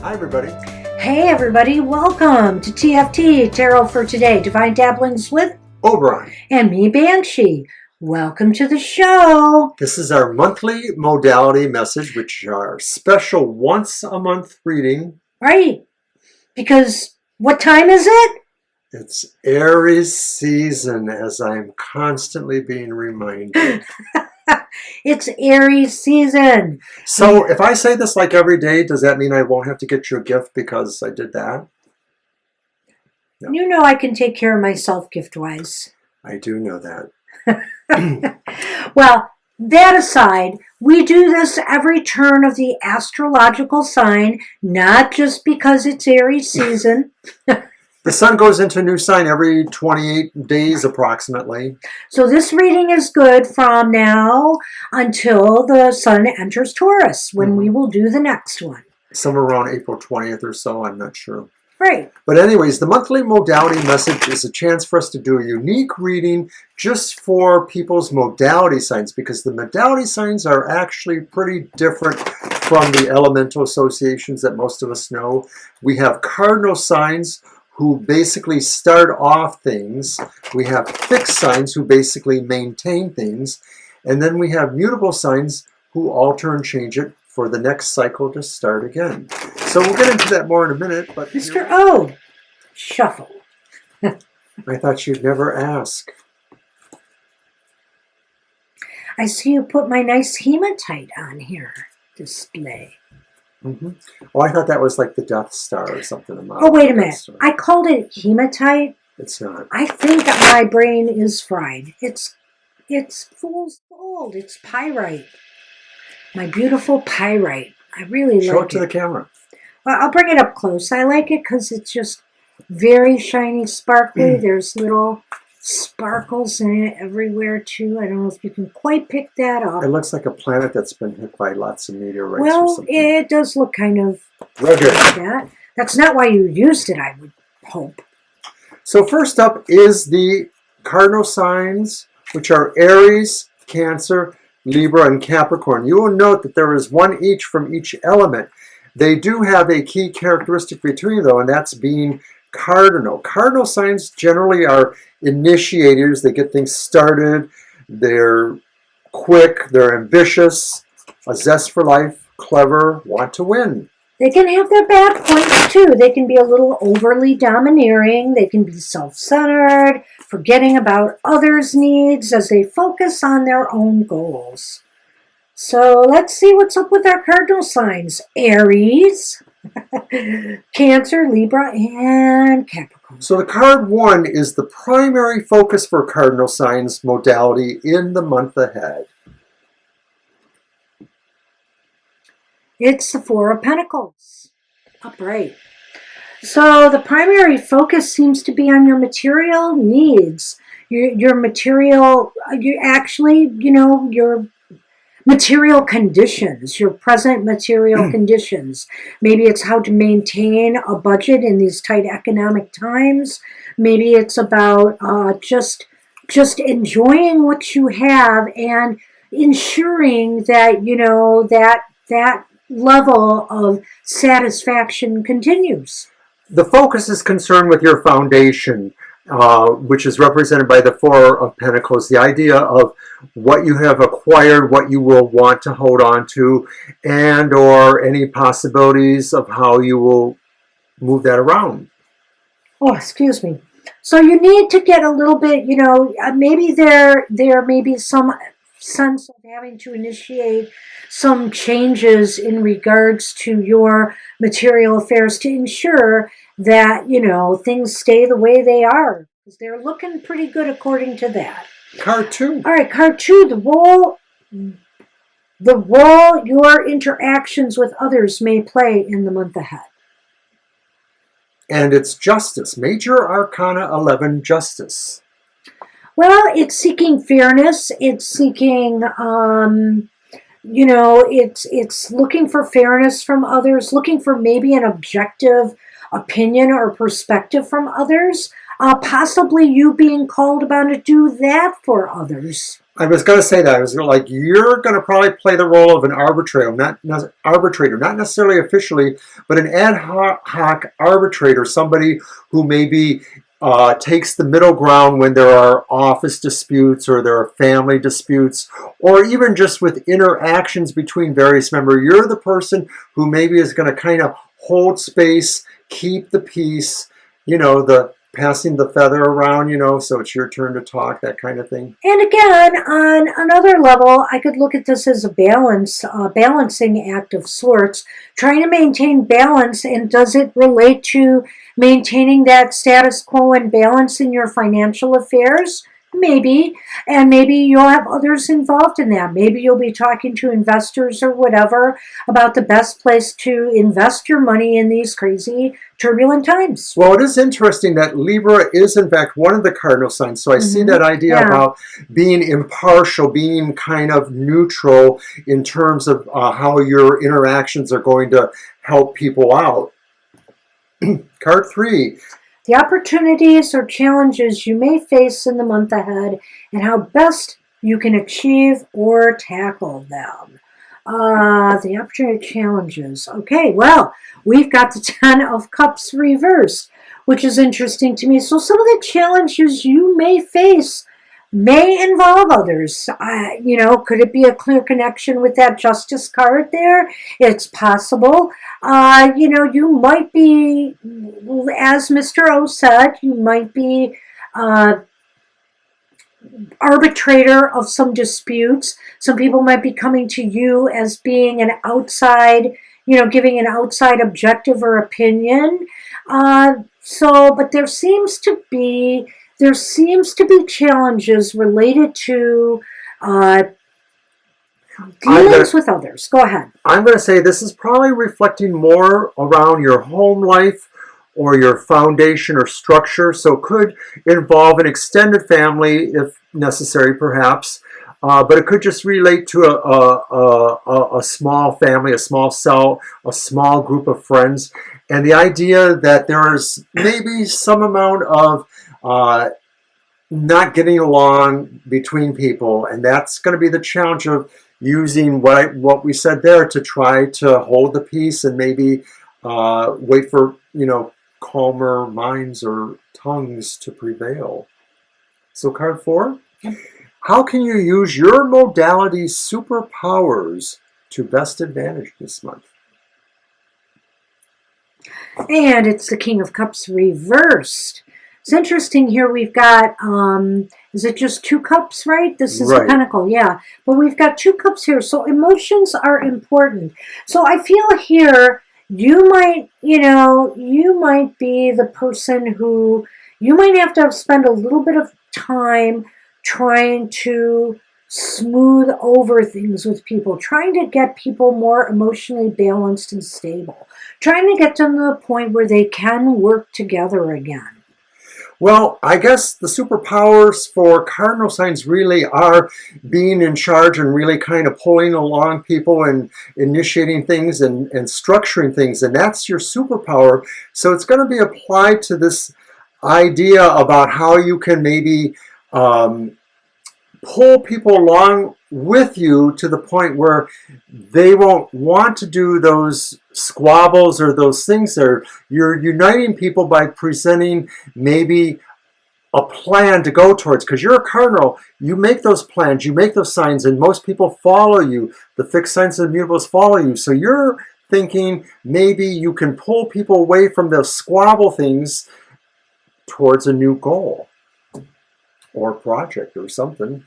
Hi, everybody. Hey, everybody. Welcome to TFT, Tarot for Today, Divine Dabblings with Oberon. and me, Banshee. Welcome to the show. This is our monthly modality message, which is our special once-a-month reading. Right. Because what time is it? It's Aries season, as I'm constantly being reminded. It's Aries season. So if I say this like every day, does that mean I won't have to get you a gift because I did that? No. You know I can take care of myself gift-wise. I do know that. Well, that aside, we do this every turn of the astrological sign, not just because it's Aries season. The sun goes into a new sign every 28 days approximately. So this reading is good from now until the sun enters Taurus, when we will do the next one. Somewhere around April 20th or so, I'm not sure. Right. But anyways, the monthly modality message is a chance for us to do a unique reading just for people's modality signs, because the modality signs are actually pretty different from the elemental associations that most of us know. We have cardinal signs who basically start off things. We have fixed signs who basically maintain things. And then we have mutable signs who alter and change it for the next cycle to start again. So we'll get into that more in a minute. But Mr. O, shuffle. I thought you'd never ask. I see you put my nice hematite on here display. Oh, I thought that was like the Death Star or something. Oh, wait a minute. I called it hematite. It's not. I think my brain is fried. It's fool's gold. It's pyrite. My beautiful pyrite. I really like it. Show it to the camera. Well, I'll bring it up close. I like it because it's just very shiny, sparkly. There's little sparkles in it everywhere, too. I don't know if you can quite pick that up. It looks like a planet that's been hit by lots of meteorites or Well, something. it does look kind of Rugged. like that. That's not why you used it, I would hope. So first up is the cardinal signs, which are Aries, Cancer, Libra, and Capricorn. You will note that there is one each from each element. They do have a key characteristic between, though, and that's being cardinal. Cardinal signs generally are initiators. They get things started. They're quick. They're ambitious, a zest for life, clever, want to win. They can have their bad points, too. They can be a little overly domineering. They can be self-centered, forgetting about others' needs as they focus on their own goals. So let's see what's up with our cardinal signs. Aries, Cancer, Libra, and Capricorn. So the card 1 is the primary focus for cardinal signs modality in the month ahead. It's the Four of Pentacles, upright. So the primary focus seems to be on your material needs, your material, your material conditions, your present material conditions. Maybe it's how to maintain a budget in these tight economic times. Maybe it's about just enjoying what you have and ensuring that, that level of satisfaction continues. The focus is concerned with your foundation, which is represented by the Four of Pentacles, the idea of what you have acquired, what you will want to hold on to, and or any possibilities of how you will move that around. Oh, excuse me. So you need to get a little bit, maybe there may be some sense of having to initiate some changes in regards to your material affairs to ensure that, things stay the way they are. Because they're looking pretty good according to that. Card 2. All right, card 2, the role your interactions with others may play in the month ahead. And it's Justice, Major Arcana 11, Justice. Well, it's seeking fairness. It's seeking, it's looking for fairness from others, looking for maybe an objective opinion or perspective from others. Possibly you being called upon to do that for others. I was going to say that. I was like, you're going to probably play the role of an arbitrator, not necessarily officially, but an ad hoc arbitrator, somebody who maybe takes the middle ground when there are office disputes or there are family disputes, or even just with interactions between various members. You're the person who maybe is going to kind of hold space, keep the peace, the passing the feather around, so it's your turn to talk, that kind of thing. And again, on another level, I could look at this as a balancing act of sorts, trying to maintain balance. And does it relate to maintaining that status quo and balance in your financial affairs? Maybe. And maybe you'll have others involved in that. Maybe you'll be talking to investors or whatever about the best place to invest your money in these crazy, turbulent times. Well, it is interesting that Libra is, in fact, one of the cardinal signs. So I see that idea about being impartial, being kind of neutral in terms of how your interactions are going to help people out. Card 3. The opportunities or challenges you may face in the month ahead and how best you can achieve or tackle them. The opportunity challenges. Okay, well, we've got the Ten of Cups reversed, which is interesting to me. So some of the challenges you may face may involve others. Could it be a clear connection with that Justice card there? It's possible. You might be, as Mr. O said, you might be arbitrator of some disputes. Some people might be coming to you as being an outside, giving an outside objective or opinion. But there seems to be challenges related to dealings with others. Go ahead. I'm going to say this is probably reflecting more around your home life or your foundation or structure. So it could involve an extended family if necessary, perhaps. But it could just relate to a small family, a small cell, a small group of friends. And the idea that there's maybe some amount of not getting along between people. And that's going to be the challenge of using what we said there to try to hold the peace and maybe wait for, calmer minds or tongues to prevail. So card 4. How can you use your modality superpowers to best advantage this month? And it's the King of Cups reversed. It's interesting here. We've got, is it just 2 cups, right? This is a pentacle, yeah. But we've got 2 cups here. So emotions are important. So I feel here you might be the person who, you might have to spend a little bit of time trying to smooth over things with people, trying to get people more emotionally balanced and stable, trying to get them to the point where they can work together again. Well, I guess the superpowers for cardinal signs really are being in charge and really kind of pulling along people and initiating things and structuring things. And that's your superpower. So it's going to be applied to this idea about how you can maybe pull people along with you to the point where they won't want to do those squabbles or those things there. You're uniting people by presenting maybe a plan to go towards, because you're a cardinal. You make those plans, you make those signs, and most people follow you. The fixed signs and the mutables follow you. So you're thinking maybe you can pull people away from those squabble things towards a new goal or project or something.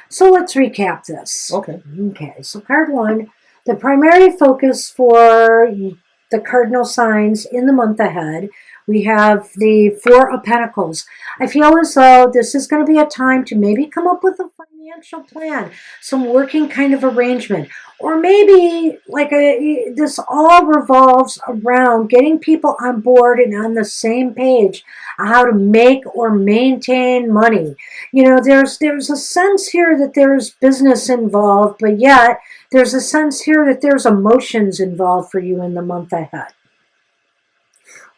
So let's recap this. Okay, so card 1, the primary focus for the cardinal signs in the month ahead, we have the 4 of Pentacles. I feel as though this is going to be a time to maybe come up with a financial plan, some working kind of arrangement. Or maybe this all revolves around getting people on board and on the same page on how to make or maintain money. There's a sense here that there's business involved, but yet there's a sense here that there's emotions involved for you in the month ahead.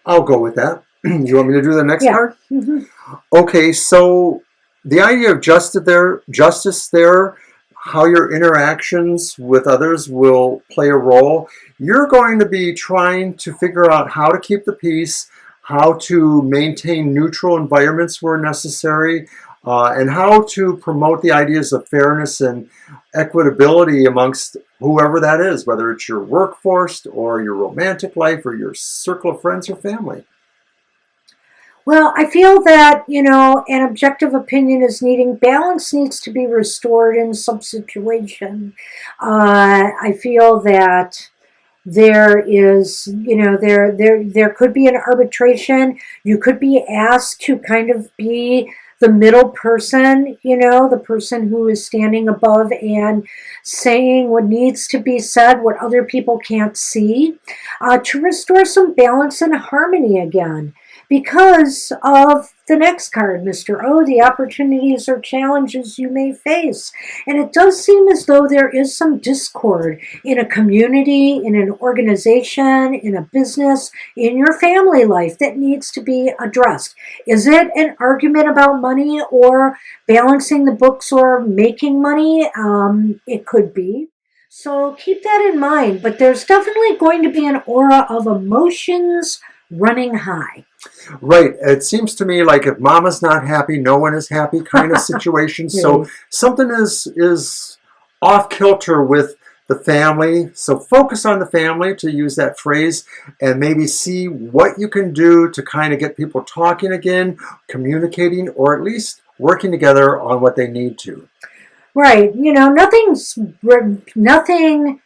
I'll go with that. You want me to do the next card? Mm-hmm. Okay, so the idea of justice there, how your interactions with others will play a role. You're going to be trying to figure out how to keep the peace, how to maintain neutral environments where necessary, and how to promote the ideas of fairness and equitability amongst whoever that is, whether it's your workforce or your romantic life or your circle of friends or family. Well, I feel that, an objective opinion is needing, balance needs to be restored in some situation. I feel that there is, there could be an arbitration. You could be asked to kind of be the middle person, the person who is standing above and saying what needs to be said, what other people can't see, to restore some balance and harmony again. Because of the next card, Mr. O, the opportunities or challenges you may face. And it does seem as though there is some discord in a community, in an organization, in a business, in your family life that needs to be addressed. Is it an argument about money or balancing the books or making money? It could be. So keep that in mind. But there's definitely going to be an aura of emotions running high. Right. It seems to me like if mama's not happy, no one is happy kind of situation. Really? So something is off kilter with the family. So focus on the family, to use that phrase, and maybe see what you can do to kind of get people talking again, communicating, or at least working together on what they need to. Right. Nothing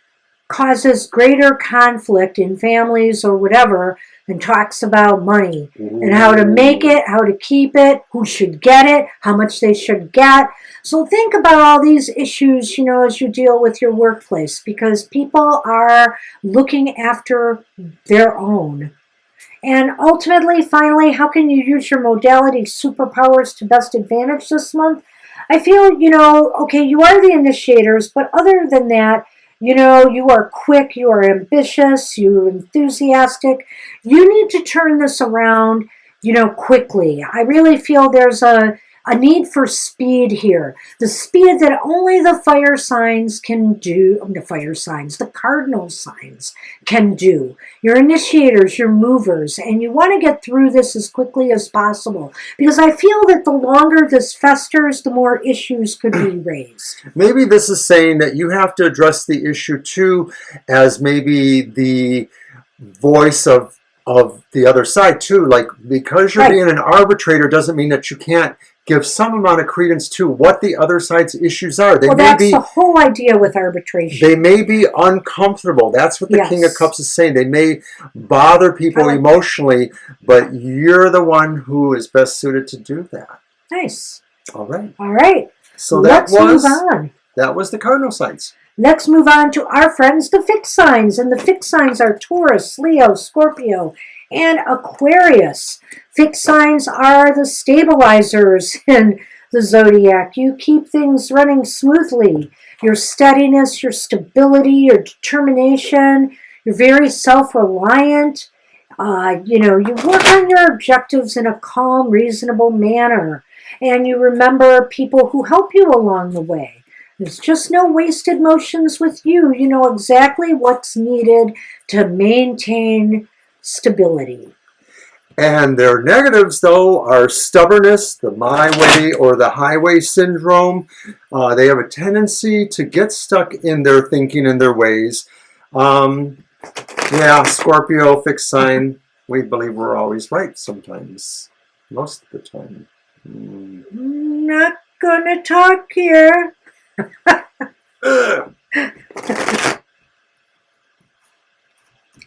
causes greater conflict in families or whatever and talks about money and how to make it, how to keep it, who should get it, how much they should get. So think about all these issues, as you deal with your workplace, because people are looking after their own. And ultimately, finally, how can you use your modality superpowers to best advantage this month? I feel, okay, you are the initiators, but other than that, you are quick, you are ambitious, you're enthusiastic. You need to turn this around, quickly. I really feel there's a need for speed here. The speed that only the fire signs can do, the cardinal signs can do. Your initiators, your movers, and you want to get through this as quickly as possible. Because I feel that the longer this festers, the more issues could be raised. Maybe this is saying that you have to address the issue too, as maybe the voice of the other side too. Like, because you're being an arbitrator doesn't mean that you can't give some amount of credence to what the other side's issues are. That's the whole idea with arbitration. They may be uncomfortable. That's what the King of Cups is saying. They may bother people emotionally, but you're the one who is best suited to do that. Nice. All right. All right. So let's move on. That was the cardinal signs. Let's move on to our friends, the fixed signs. And the fixed signs are Taurus, Leo, Scorpio, and Aquarius. Fixed signs are the stabilizers in the zodiac. You keep things running smoothly. Your steadiness, your stability, your determination. You're very self-reliant. You work on your objectives in a calm, reasonable manner. And you remember people who help you along the way. There's just no wasted motions with you. You know exactly what's needed to maintain stability. And their negatives, though, are stubbornness, the my way or the highway syndrome. They have a tendency to get stuck in their thinking and their ways. Scorpio, fixed sign, we believe we're always right sometimes, most of the time. Not gonna talk here. All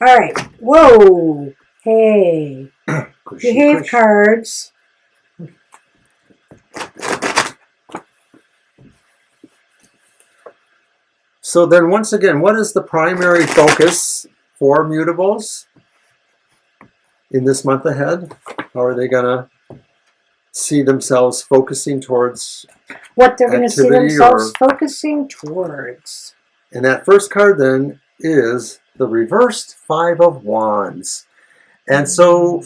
right. Whoa. Hey. Behave cards. So then once again, what is the primary focus for mutables in this month ahead? How are they going to see themselves focusing towards what they're going to see themselves focusing towards? And that first card then is the reversed Five of Wands. And so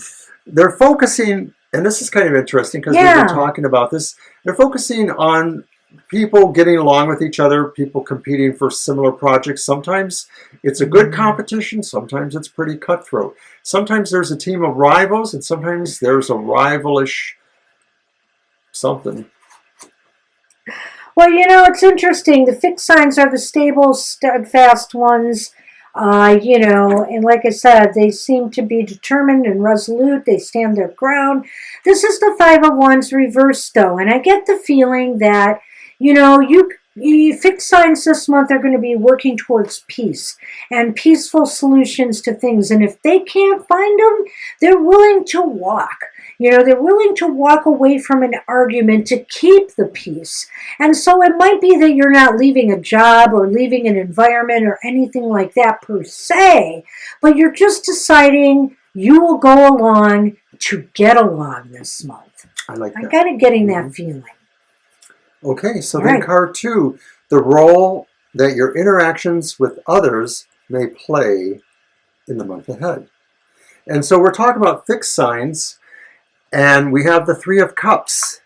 they're focusing And this is kind of interesting because Yeah. we've been talking about this. They're focusing on people getting along with each other, people competing for similar projects. Sometimes it's a good competition, sometimes it's pretty cutthroat. Sometimes there's a team of rivals, and sometimes there's a rivalish something. Well, you know, it's interesting. The fixed signs are the stable, steadfast ones. You know, and like I said, they seem to be determined and resolute. They stand their ground. This is the Five of Wands reversed, though, and I get the feeling that, you know, you fixed signs this month are going to be working towards peace and peaceful solutions to things. And if they can't find them, they're willing to walk. You know, they're willing to walk away from an argument to keep the peace. And so it might be that you're not leaving a job or leaving an environment or anything like that per se, but you're just deciding you will go along to get along this month. I like that. I'm kind of getting that feeling. Okay, so All then right. card 2, the role that your interactions with others may play in the month ahead. And so we're talking about fixed signs, and we have the Three of Cups.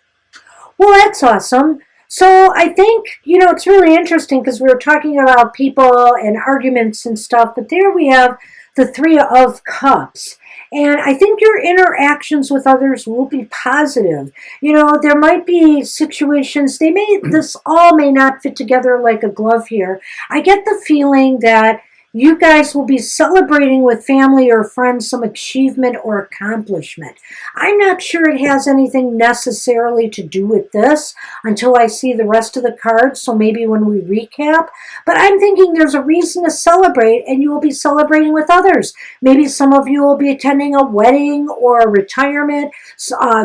Well, that's awesome. So I think, you know, it's really interesting because we were talking about people and arguments and stuff, but there we have the Three of Cups. And I think your interactions with others will be positive. You know, there might be situations, this all may not fit together like a glove here. I get the feeling that you guys will be celebrating with family or friends some achievement or accomplishment. I'm not sure it has anything necessarily to do with this until I see the rest of the cards, so maybe when we recap. But I'm thinking there's a reason to celebrate, and you will be celebrating with others. Maybe some of you will be attending a wedding or a retirement,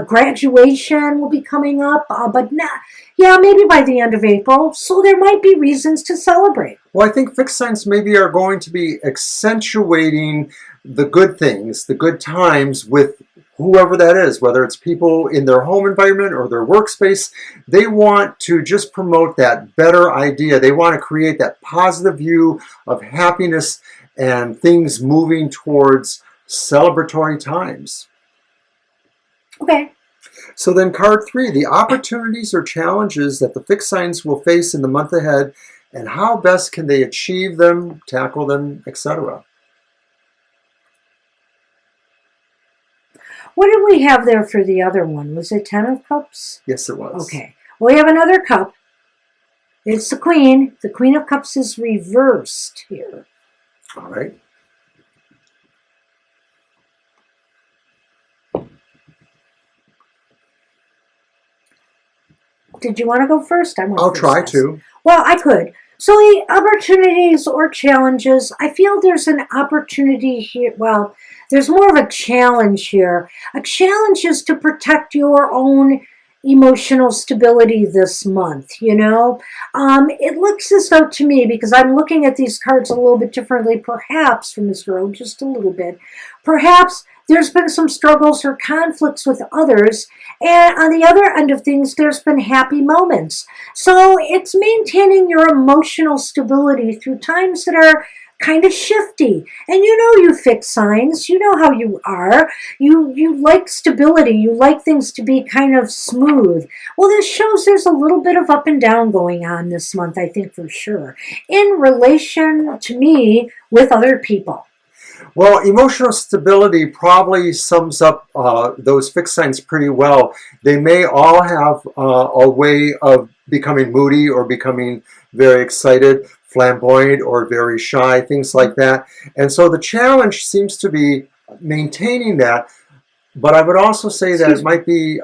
graduation will be coming up, but not. Yeah, maybe by the end of April. So there might be reasons to celebrate. Well, I think fixed signs maybe are going to be accentuating the good things, the good times with whoever that is, whether it's people in their home environment or their workspace. They want to just promote that better idea. They want to create that positive view of happiness and things moving towards celebratory times. Okay. So then card 3, the opportunities or challenges that the fixed signs will face in the month ahead, and how best can they achieve them, tackle them, etc. What did we have there for the other one? Was it 10 of Cups? Yes, it was. Okay. Well, we have another cup. It's the Queen. The Queen of Cups is reversed here. All right. Did you want to go first? I'll try to. Well, I could. So the opportunities or challenges, I feel there's an opportunity here. Well, there's more of a challenge here. A challenge is to protect your own emotional stability this month, you know. It looks as though to me, because I'm looking at these cards a little bit differently, perhaps from this row, just a little bit, perhaps there's been some struggles or conflicts with others, and on the other end of things, there's been happy moments. So it's maintaining your emotional stability through times that are kind of shifty. And you know, you fixed signs, you know how you are. You like stability, you like things to be kind of smooth. Well, this shows there's a little bit of up and down going on this month, I think, for sure, in relation to me with other people. Well, emotional stability probably sums up those fixed signs pretty well. They may all have a way of becoming moody or becoming very excited, flamboyant or very shy, things like that. And so the challenge seems to be maintaining that. But I would also say that it might be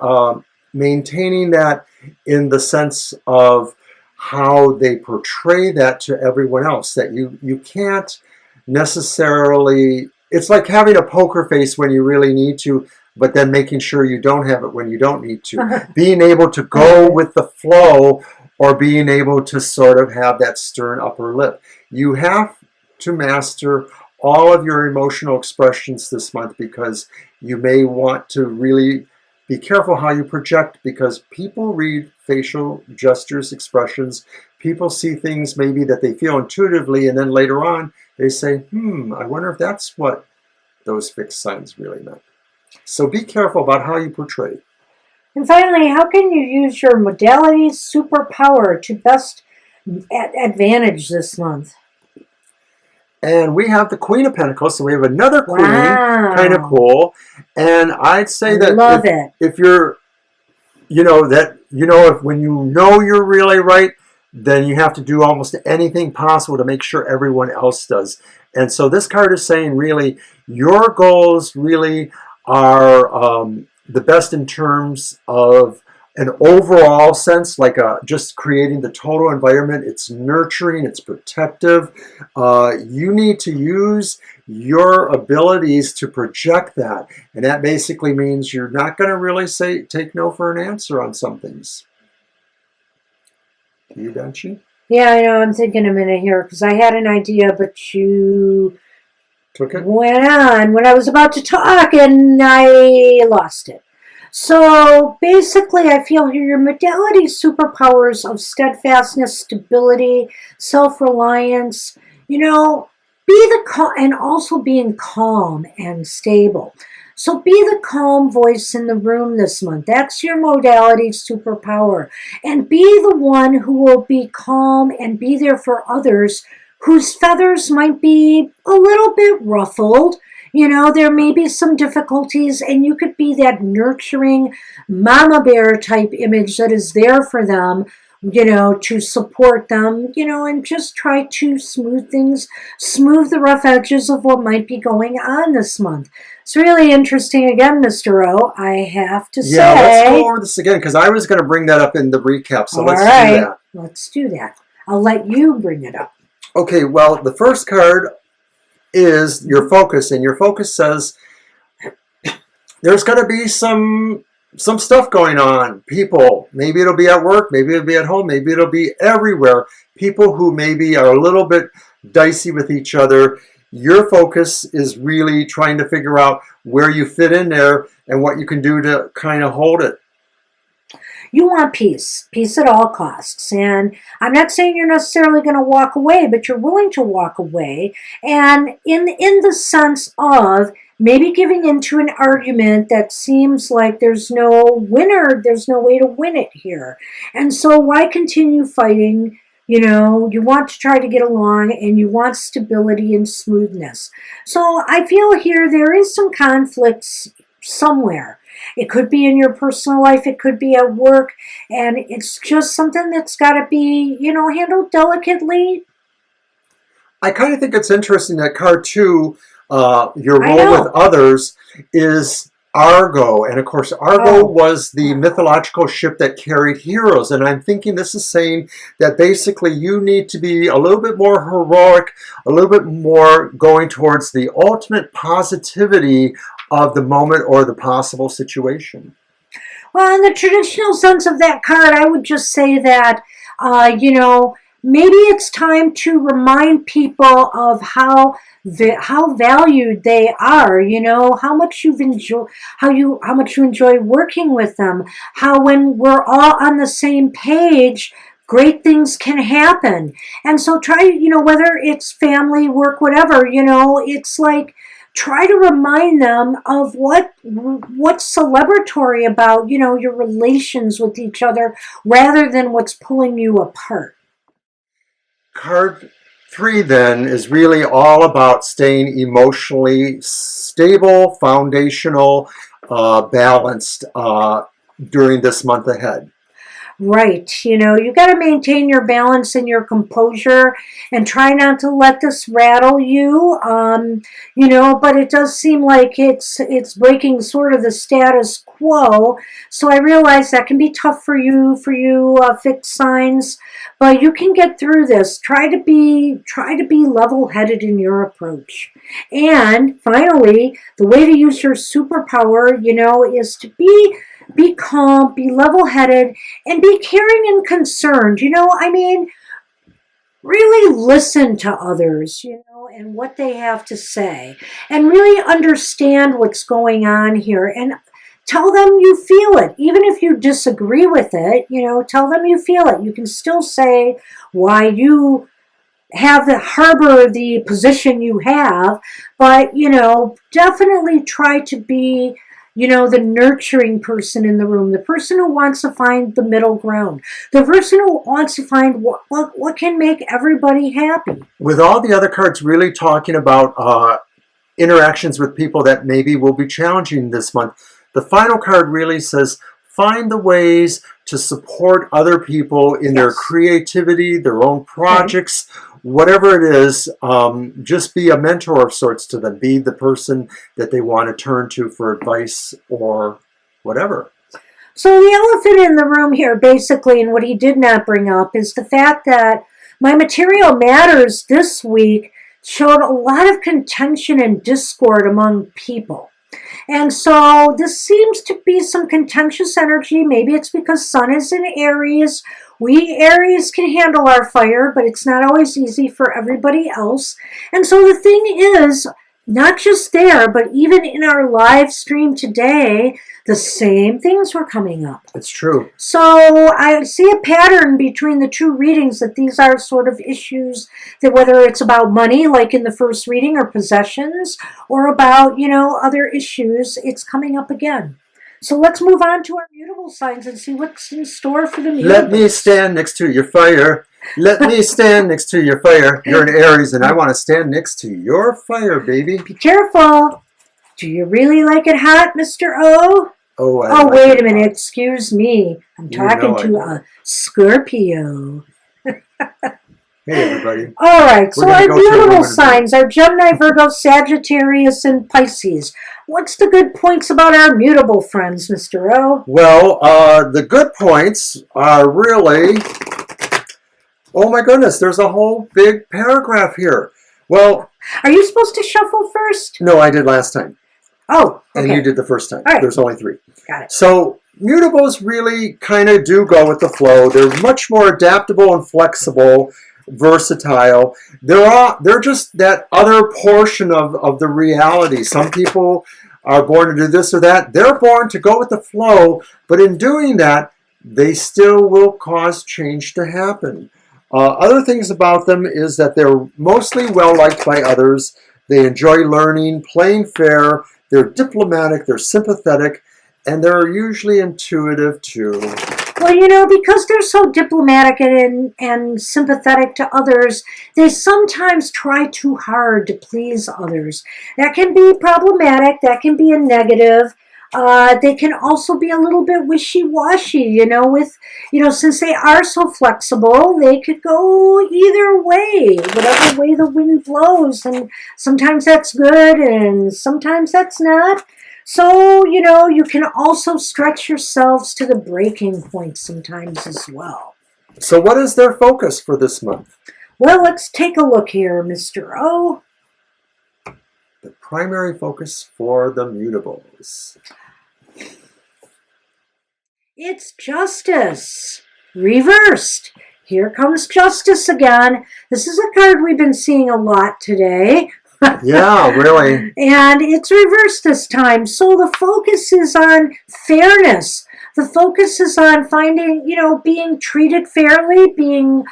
maintaining that in the sense of how they portray that to everyone else, that you can't necessarily, it's like having a poker face when you really need to, but then making sure you don't have it when you don't need to. Being able to go with the flow, or being able to sort of have that stern upper lip. You have to master all of your emotional expressions this month, because you may want to really be careful how you project, because people read facial gestures, expressions. People see things maybe that they feel intuitively, and then later on they say, I wonder if that's what those fixed signs really meant. So be careful about how you portray. And finally, how can you use your modality superpower to best advantage this month? And we have the Queen of Pentacles, so we have another queen, Wow. kind of cool. And I'd say that love it. if you're, if when you know you're really right, then you have to do almost anything possible to make sure everyone else does. And so this card is saying really your goals really are the best in terms of an overall sense, like just creating the total environment. It's nurturing, it's protective. You need to use your abilities to project that. And that basically means you're not going to really take no for an answer on some things. You, Banshee? Yeah, I know. I'm thinking a minute here because I had an idea, but you took it? Went on when I was about to talk and I lost it. So basically, I feel here your modality superpowers of steadfastness, stability, self-reliance, be the and also being calm and stable. So be the calm voice in the room this month. That's your modality superpower. And be the one who will be calm and be there for others whose feathers might be a little bit ruffled. There may be some difficulties, and you could be that nurturing mama bear type image that is there for them, to support them, and just try to smooth the rough edges of what might be going on this month. It's really interesting again, Mr. O, I have to say. Yeah, let's go over this again, because I was going to bring that up in the recap, so let's do that. Let's do that. I'll let you bring it up. Okay, well, the first card is your focus, and your focus says there's going to be some stuff going on. People, maybe it'll be at work, maybe it'll be at home, maybe it'll be everywhere. People who maybe are a little bit dicey with each other. Your focus is really trying to figure out where you fit in there and what you can do to kind of hold it. You want peace at all costs. And I'm not saying you're necessarily going to walk away, but you're willing to walk away. And in the sense of maybe giving into an argument that seems like there's no winner, there's no way to win it here. And so why continue fighting? You want to try to get along and you want stability and smoothness. So I feel here there is some conflicts somewhere. It could be in your personal life, it could be at work, and it's just something that's got to be, handled delicately. I kind of think it's interesting that card 2, your role with others, is Argo. And of course, Argo was the mythological ship that carried heroes. And I'm thinking this is saying that basically you need to be a little bit more heroic, a little bit more going towards the ultimate positivity of the moment or the possible situation. Well, in the traditional sense of that card, I would just say that, maybe it's time to remind people of how valued they are, how much you enjoy working with them, how when we're all on the same page, great things can happen. And so try, whether it's family, work, whatever, it's like, try to remind them of what's celebratory about, your relations with each other rather than what's pulling you apart. Card 3 then is really all about staying emotionally stable, foundational, balanced during this month ahead. Right. You got to maintain your balance and your composure and try not to let this rattle you. But it does seem like it's breaking sort of the status quo. So I realize that can be tough for you fixed signs, but you can get through this. Try to be level-headed in your approach. And finally, the way to use your superpower, is to be calm, be level-headed, and be caring and concerned. Really listen to others, and what they have to say, and really understand what's going on here, and tell them you feel it. Even if you disagree with it, tell them you feel it. You can still say why you harbor the position you have, but, definitely try to be you know, the nurturing person in the room, the person who wants to find the middle ground, the person who wants to find what can make everybody happy. With all the other cards really talking about interactions with people that maybe will be challenging this month, the final card really says, find the ways to support other people in their creativity, their own projects, whatever it is. Just be a mentor of sorts to them. Be the person that they want to turn to for advice or whatever. So the elephant in the room here, basically, and what he did not bring up, is the fact that my material matters this week showed a lot of contention and discord among people. And so this seems to be some contentious energy. Maybe it's because Sun is in Aries. We Aries can handle our fire, but it's not always easy for everybody else. And so the thing is, not just there, but even in our live stream today, the same things were coming up. It's true. So I see a pattern between the two readings, that these are sort of issues that, whether it's about money, like in the first reading, or possessions, or about, you know, other issues, it's coming up again. So let's move on to our mutable signs and see what's in store for the mutables. Let me stand next to your fire. Let me stand next to your fire. You're an Aries, and I want to stand next to your fire, baby. Be careful. Do you really like it hot, Mr. O? Oh, wait a minute. Excuse me. I'm talking to a Scorpio. Hey, everybody. All right. So our mutable signs are Gemini, Virgo, Sagittarius, and Pisces. What's the good points about our mutable friends, Mr. O? Well, the good points are really... Oh my goodness, there's a whole big paragraph here. Well... Are you supposed to shuffle first? No, I did last time. Oh, okay. And you did the first time. All right. There's only 3. Got it. So mutables really kind of do go with the flow. They're much more adaptable and flexible, versatile. They're just that other portion of the reality. Some people are born to do this or that. They're born to go with the flow, but in doing that, they still will cause change to happen. Other things about them is that they're mostly well-liked by others. They enjoy learning, playing fair. They're diplomatic, they're sympathetic, and they're usually intuitive too. Well, you know, because they're so diplomatic and sympathetic to others, they sometimes try too hard to please others. That can be problematic. That can be a negative. They can also be a little bit wishy-washy, you know, since they are so flexible, they could go either way, whatever way the wind blows, and sometimes that's good and sometimes that's not. So, you know, you can also stretch yourselves to the breaking point sometimes as well. So what is their focus for this month? Well, let's take a look here, Mr. O. The primary focus for the mutables. It's justice. Reversed. Here comes justice again. This is a card we've been seeing a lot today. Yeah, really. And it's reversed this time. So the focus is on fairness. The focus is on finding, you know, being treated fairly, being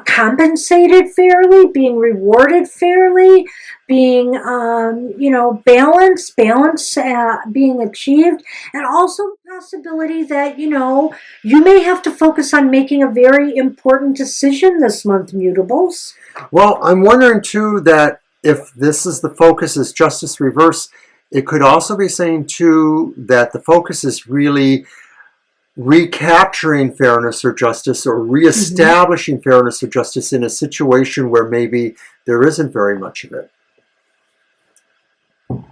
compensated fairly, being rewarded fairly, being, you know, balance being achieved, and also the possibility that, you know, you may have to focus on making a very important decision this month, mutables. Well, I'm wondering too that if this is the focus is justice reverse, it could also be saying too that the focus is really recapturing fairness or justice, or reestablishing fairness or justice in a situation where maybe there isn't very much of it.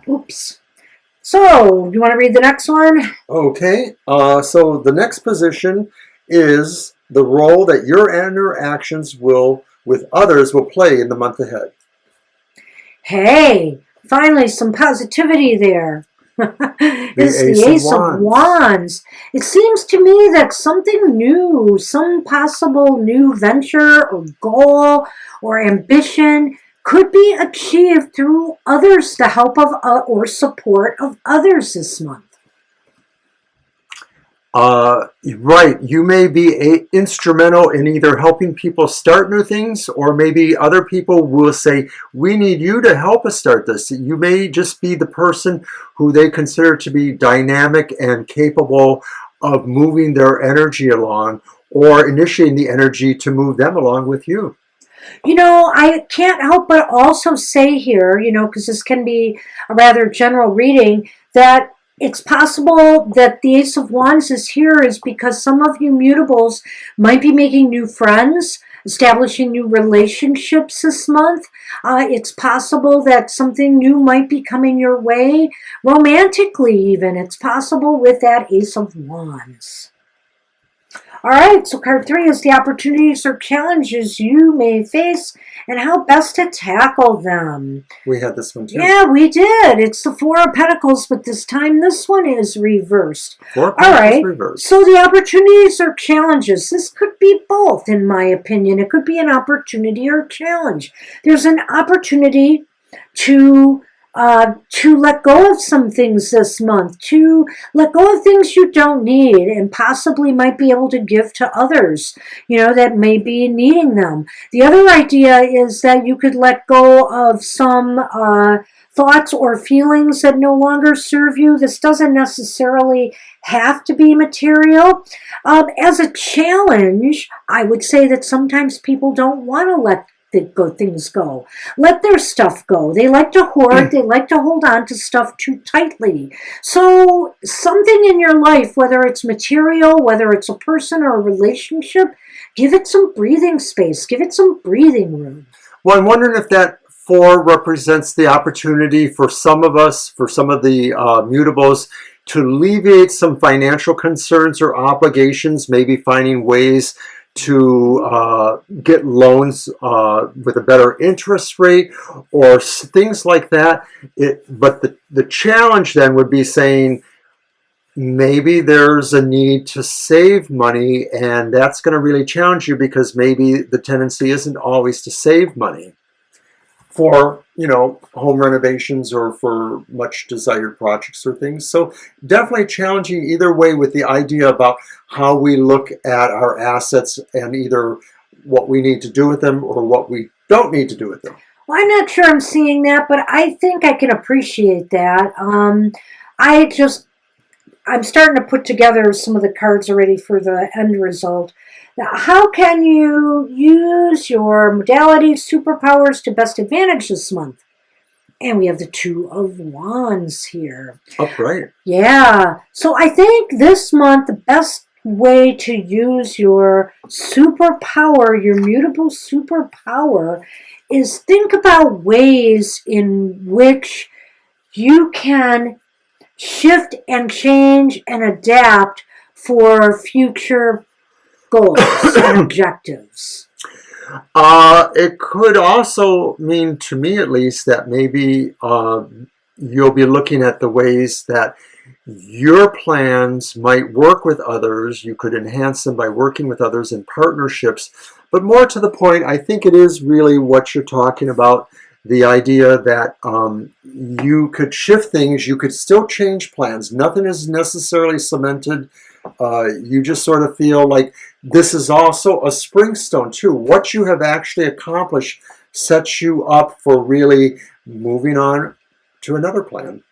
Oops. So, you want to read the next one? Okay. So the next position is the role that your interactions with others will play in the month ahead. Hey, finally some positivity there. It's the Ace of Wands. It seems to me that something new, some possible new venture or goal or ambition could be achieved through others, the help of or support of others this month. Right, you may be instrumental in either helping people start new things, or maybe other people will say, we need you to help us start this. You may just be the person who they consider to be dynamic and capable of moving their energy along, or initiating the energy to move them along with you. You know, I can't help but also say here, you know, because this can be a rather general reading, that it's possible that the Ace of Wands is here is because some of you mutables might be making new friends, establishing new relationships this month. It's possible that something new might be coming your way, romantically even. It's possible with that Ace of Wands. All right, so card 3 is the opportunities or challenges you may face and how best to tackle them. We had this one too. Yeah, we did. It's the Four of Pentacles, but this time this one is reversed. Four of All Pentacles right, reversed. so the opportunities or challenges. This could be both, in my opinion. It could be an opportunity or challenge. There's an opportunity to let go of some things this month, to let go of things you don't need and possibly might be able to give to others, you know, that may be needing them. The other idea is that you could let go of some thoughts or feelings that no longer serve you. This doesn't necessarily have to be material. As a challenge, I would say that sometimes people don't want to let things go. Let their stuff go. They like to hoard. They like to hold on to stuff too tightly. So something in your life, whether it's material, whether it's a person or a relationship, give it some breathing space. Give it some breathing room. Well, I'm wondering if that 4 represents the opportunity for some of us, for some of the mutables, to alleviate some financial concerns or obligations, maybe finding ways to get loans with a better interest rate or things like that. But the challenge then would be saying, maybe there's a need to save money, and that's going to really challenge you, because maybe the tendency isn't always to save money for, you know, home renovations or for much desired projects or things. So definitely challenging either way, with the idea about how we look at our assets and either what we need to do with them or what we don't need to do with them. Well, I'm not sure I'm seeing that, but I think I can appreciate that. I'm starting to put together some of the cards already for the end result. Now, how can you use your modalities, superpowers to best advantage this month? And we have the Two of Wands here. Upright. Yeah. So I think this month the best way to use your superpower, your mutable superpower, is think about ways in which you can shift and change and adapt for future goals and objectives. It could also mean, to me at least, that maybe you'll be looking at the ways that your plans might work with others. You could enhance them by working with others in partnerships. But more to the point, I think it is really what you're talking about, the idea that you could shift things, you could still change plans. Nothing is necessarily cemented. You just sort of feel like this is also a springstone too. What you have actually accomplished sets you up for really moving on to another plan.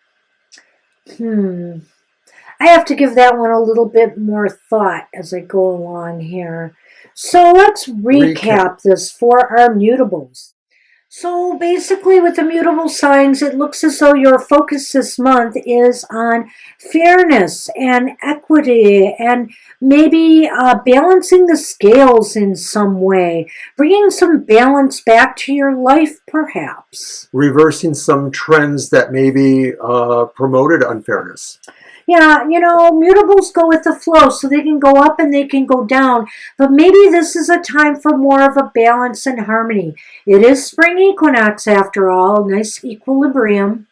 I have to give that one a little bit more thought as I go along here. So let's recap this for our mutables. So basically with the mutable signs, it looks as though your focus this month is on fairness and equity and maybe balancing the scales in some way, bringing some balance back to your life perhaps. Reversing some trends that maybe promoted unfairness. Yeah, you know, mutables go with the flow, so they can go up and they can go down. But maybe this is a time for more of a balance and harmony. It is spring equinox after all, nice equilibrium.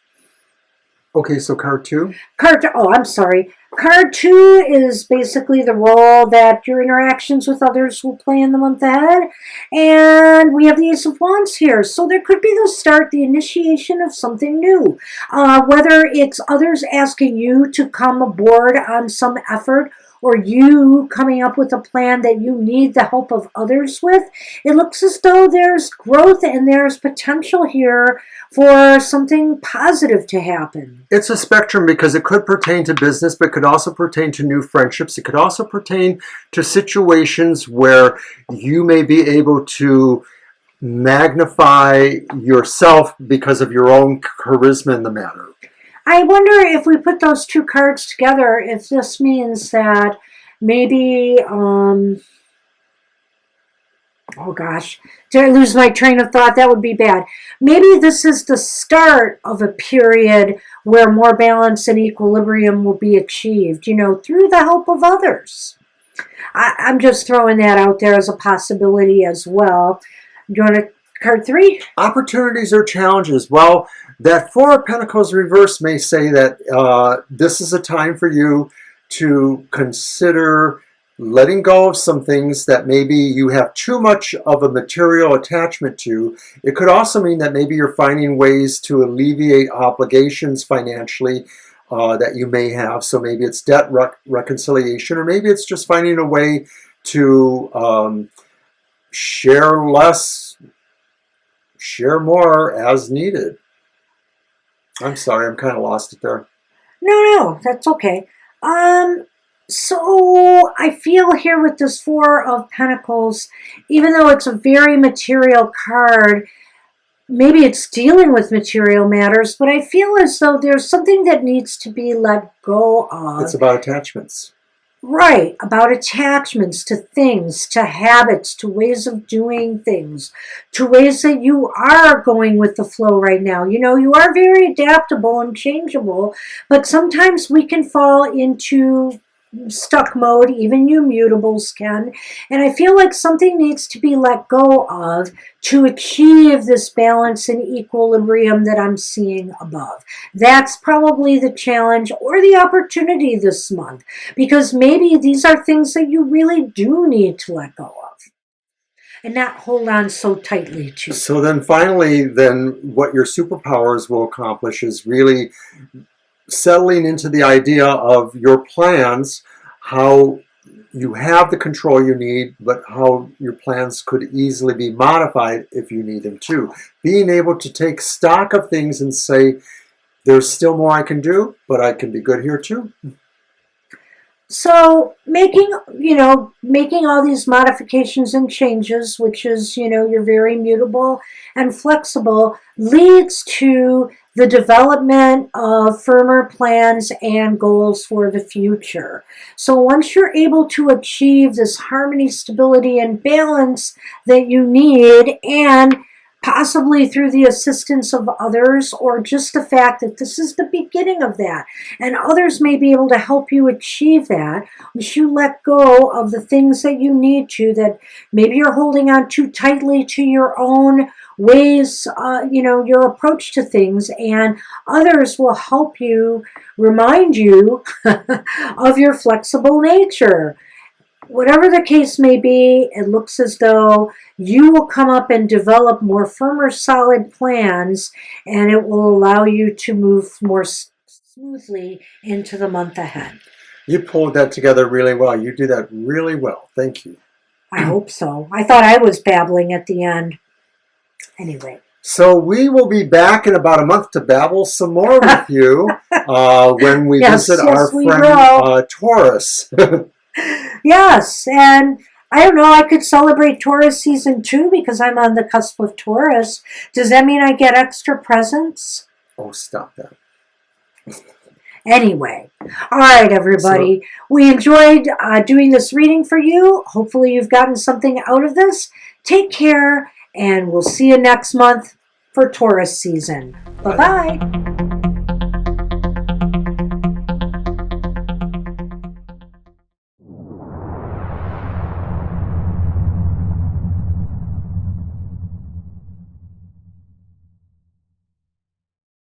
Okay, so card 2? I'm sorry. Card 2 is basically the role that your interactions with others will play in the month ahead. And we have the Ace of Wands here. So there could be the initiation of something new. Whether it's others asking you to come aboard on some effort, or you coming up with a plan that you need the help of others with, it looks as though there's growth and there's potential here for something positive to happen. It's a spectrum because it could pertain to business, but it could also pertain to new friendships. It could also pertain to situations where you may be able to magnify yourself because of your own charisma in the matter. I wonder if we put those two cards together, if this means that maybe, oh gosh, did I lose my train of thought? That would be bad. Maybe this is the start of a period where more balance and equilibrium will be achieved, you know, through the help of others. I'm just throwing that out there as a possibility as well. Do you want to card 3? Opportunities or challenges. Well, that Four of Pentacles reverse may say that this is a time for you to consider letting go of some things that maybe you have too much of a material attachment to. It could also mean that maybe you're finding ways to alleviate obligations financially that you may have. So maybe it's debt reconciliation, or maybe it's just finding a way to share less, share more as needed. I'm sorry, I'm kind of lost it there. No, that's okay. So I feel here with this Four of Pentacles, even though it's a very material card, maybe it's dealing with material matters, but I feel as though there's something that needs to be let go of. It's about attachments. Right, about attachments to things, to habits, to ways of doing things, to ways that you are going with the flow right now. You know, you are very adaptable and changeable, but sometimes we can fall into stuck mode, even you mutables can, and I feel like something needs to be let go of to achieve this balance and equilibrium that I'm seeing above. That's probably the challenge or the opportunity this month, because maybe these are things that you really do need to let go of and not hold on so tightly to. So then finally, what your superpowers will accomplish is really settling into the idea of your plans, how you have the control you need, but how your plans could easily be modified if you need them to. Being able to take stock of things and say, there's still more I can do, but I can be good here too. So making all these modifications and changes, which is, you're very mutable and flexible, leads to the development of firmer plans and goals for the future. So once you're able to achieve this harmony, stability, and balance that you need, and possibly through the assistance of others, or just the fact that this is the beginning of that, and others may be able to help you achieve that, once you let go of the things that you need to, that maybe you're holding on too tightly to your own ways, your approach to things, and others will help you, remind you of your flexible nature. Whatever the case may be, it looks as though you will come up and develop more firmer, solid plans, and it will allow you to move more smoothly into the month ahead. You pulled that together really well. You do that really well. Thank you. I hope so. I thought I was babbling at the end. Anyway. So we will be back in about a month to babble some more with you when we visit our friend Taurus. Yes, and I don't know, I could celebrate Taurus season 2 because I'm on the cusp of Taurus. Does that mean I get extra presents? Oh, stop that. Anyway, all right, everybody. We enjoyed doing this reading for you. Hopefully you've gotten something out of this. Take care, and we'll see you next month for Taurus season. Bye-bye.